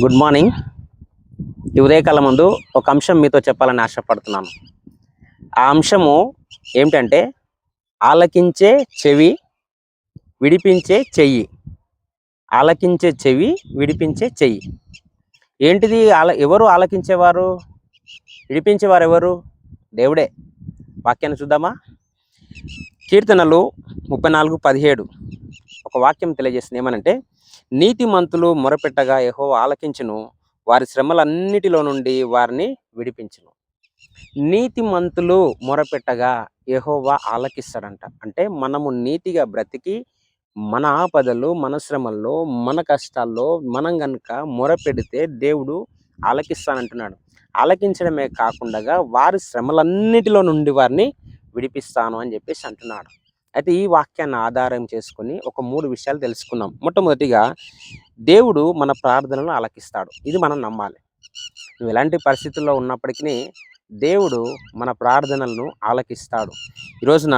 Good morning. ఈ ఉదయకాలం ముందు ఒక అంశం మీతో చెప్పాలని ఆశపడుతున్నాను. ఆ అంశము ఏమిటంటే ఆలకించే చెవి, విడిపించే చెయ్యి. ఆలకించే చెవి, విడిపించే చెయ్యి. ఏంటిది? ఎవరు ఆలకించేవారు? విడిపించేవారు ఎవరు? దేవుడే. వాక్యాన్ని చూద్దామా? కీర్తనలు 34:17 ఒక వాక్యం తెలియజేస్తుంది. ఏమనంటే, నీతిమంతులు మొరపెట్టగా యెహోవా ఆలకించును, వారి శ్రమలన్నిటిలో నుండి వారిని విడిపించును. నీతిమంతులు మొరపెట్టగా యెహోవా ఆలకిస్తాడంట. అంటే మనము నీతిగా బ్రతికి మన ఆపదలు, మన శ్రమల్లో, మన కష్టాల్లో మనం గనుక మొరపెడితే దేవుడు ఆలకిస్తానంటున్నాడు. ఆలకించడమే కాకుండా వారి శ్రమలన్నిటిలో నుండి వారిని విడిపిస్తాను అని చెప్పేసి అంటున్నాడు. అయితే ఈ వాక్యాన్ని ఆధారం చేసుకొని ఒక 3 విషయాలు తెలుసుకుందాం. మొట్టమొదటిగా, దేవుడు మన ప్రార్థనలను ఆలకిస్తాడు. ఇది మనం నమ్మాలి. నువ్వు ఎలాంటి పరిస్థితుల్లో ఉన్నప్పటికీ దేవుడు మన ప్రార్థనలను ఆలకిస్తాడు. ఈ రోజున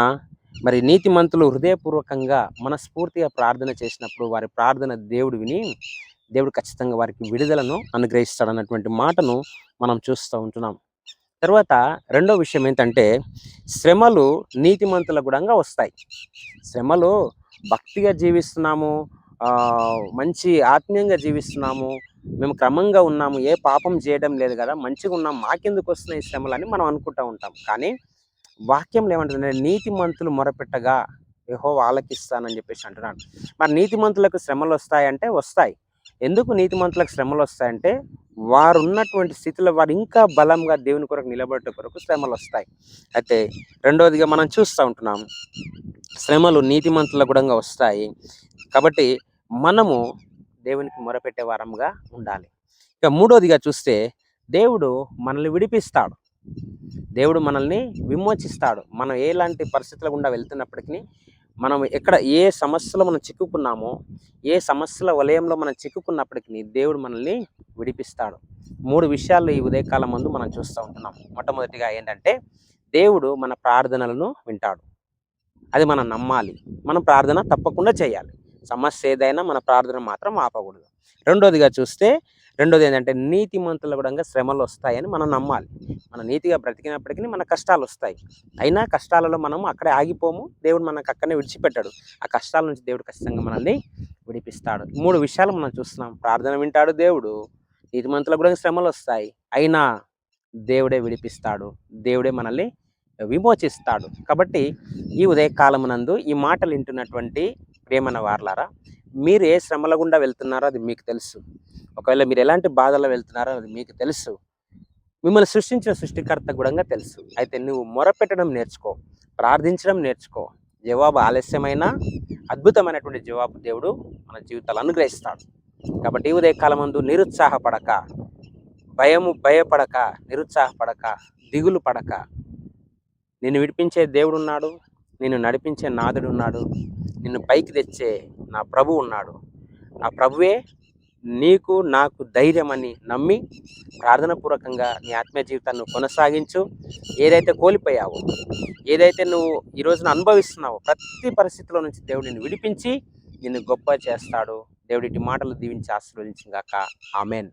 మరి నీతిమంతులు హృదయపూర్వకంగా మనస్ఫూర్తిగా ప్రార్థన చేసినప్పుడు వారి ప్రార్థన దేవుడు విని దేవుడు ఖచ్చితంగా వారికి విడుదలను అనుగ్రహిస్తాడు అన్నటువంటి మాటను మనం చూస్తూ ఉంటున్నాం. తర్వాత రెండో విషయం ఏంటంటే, శ్రమలు నీతిమంతుల గుణంగా వస్తాయి. శ్రమలు భక్తిగా జీవిస్తున్నాము, మంచి ఆత్మీయంగా జీవిస్తున్నాము, మేము క్రమంగా ఉన్నాము, ఏ పాపం చేయడం లేదు కదా, మంచిగా ఉన్నాం, మాకెందుకు వస్తున్నాయి శ్రమలని మనం అనుకుంటూ ఉంటాం. కానీ వాక్యంలో ఏమంటుందంటే, నీతిమంతులు మొరపెట్టగా యెహోవా ఆలకిస్తానని చెప్పేసి అంటున్నాడు. మరి నీతిమంతులకు శ్రమలు వస్తాయంటే వస్తాయి. ఎందుకు నీతిమంతులకు శ్రమలు వస్తాయంటే, వారు ఉన్నటువంటి స్థితిలో వారు ఇంకా బలంగా దేవుని కొరకు నిలబడే కొరకు శ్రమలు వస్తాయి. అయితే రెండవదిగా మనం చూస్తూ ఉంటున్నాం, శ్రమలు నీతిమంతుల గుణంగా వస్తాయి. కాబట్టి మనము దేవునికి మొరపెట్టే వారంగా ఉండాలి. ఇక మూడవదిగా చూస్తే, దేవుడు మనల్ని విడిపిస్తాడు. దేవుడు మనల్ని విమోచిస్తాడు. మనం ఎలాంటి పరిస్థితుల గుండా వెళ్తున్నప్పటికీ, మనం ఏ సమస్యలో మనం చిక్కుకున్నామో, ఏ సమస్యల వలయంలో మనం చిక్కుకున్నప్పటికీ దేవుడు మనల్ని విడిపిస్తాడు. 3 విషయాలు ఈ ఉదయకాలం ముందు మనం చూస్తూ ఉంటున్నాం. మొట్టమొదటిగా ఏంటంటే, దేవుడు మన ప్రార్థనలను వింటాడు. అది మనం నమ్మాలి. మనం ప్రార్థన తప్పకుండా చేయాలి. సమస్య ఏదైనా మన ప్రార్థన మాత్రం ఆపకూడదు. రెండోది ఏంటంటే, నీతిమంతుల కూడా శ్రమలు వస్తాయని మనం నమ్మాలి. మనం నీతిగా బ్రతికినప్పటికీ మన కష్టాలు వస్తాయి. అయినా కష్టాలలో మనం అక్కడే ఆగిపోము. దేవుడు మనకు అక్కడనే విడిచిపెట్టాడు. ఆ కష్టాల నుంచి దేవుడు ఖచ్చితంగా మనల్ని విడిపిస్తాడు. 3 విషయాలు మనం చూస్తున్నాం. ప్రార్థన వింటాడు దేవుడు, నీతిమంతులకు కూడా శ్రమలు వస్తాయి, అయినా దేవుడే విడిపిస్తాడు, దేవుడే మనల్ని విమోచిస్తాడు. కాబట్టి ఈ ఉదయకాలమునందు ఈ మాటలు వింటున్నటువంటి ప్రియమైన వారలారా, మీరు ఏ శ్రమల గుండా వెళ్తున్నారో అది మీకు తెలుసు. ఒకవేళ మీరు ఎలాంటి బాధల్లో వెళ్తున్నారో అది మీకు తెలుసు. మిమ్మల్ని సృష్టించిన సృష్టికర్త కూడా తెలుసు. అయితే నువ్వు మొరపెట్టడం నేర్చుకో, ప్రార్థించడం నేర్చుకో. జవాబు ఆలస్యమైన అద్భుతమైనటువంటి జవాబు దేవుడు మన జీవితాలు అనుగ్రహిస్తాడు. కాబట్టి ఈ ఉదయకాలం ముందు నిరుత్సాహపడక, భయపడక, నిరుత్సాహపడక, దిగులు పడక, నిన్ను విడిపించే దేవుడు ఉన్నాడు, నిన్ను నడిపించే నాథుడు ఉన్నాడు, నిన్ను పైకి తెచ్చే నా ప్రభు ఉన్నాడు. ఆ ప్రభువే నీకు నాకు ధైర్యం అని నమ్మి ప్రార్థనాపూర్వకంగా నీ ఆత్మీయ జీవితాన్ని కొనసాగించు. ఏదైతే కోల్పోయావో, ఏదైతే నువ్వు ఈ రోజున అనుభవిస్తున్నావో, ప్రతి పరిస్థితిలో నుంచి దేవుడు నిన్ను విడిపించి నిన్ను గొప్ప చేస్తాడు. దేవుడి మాటలు దీవించి ఆశీర్వదించుగాక. ఆమెన్.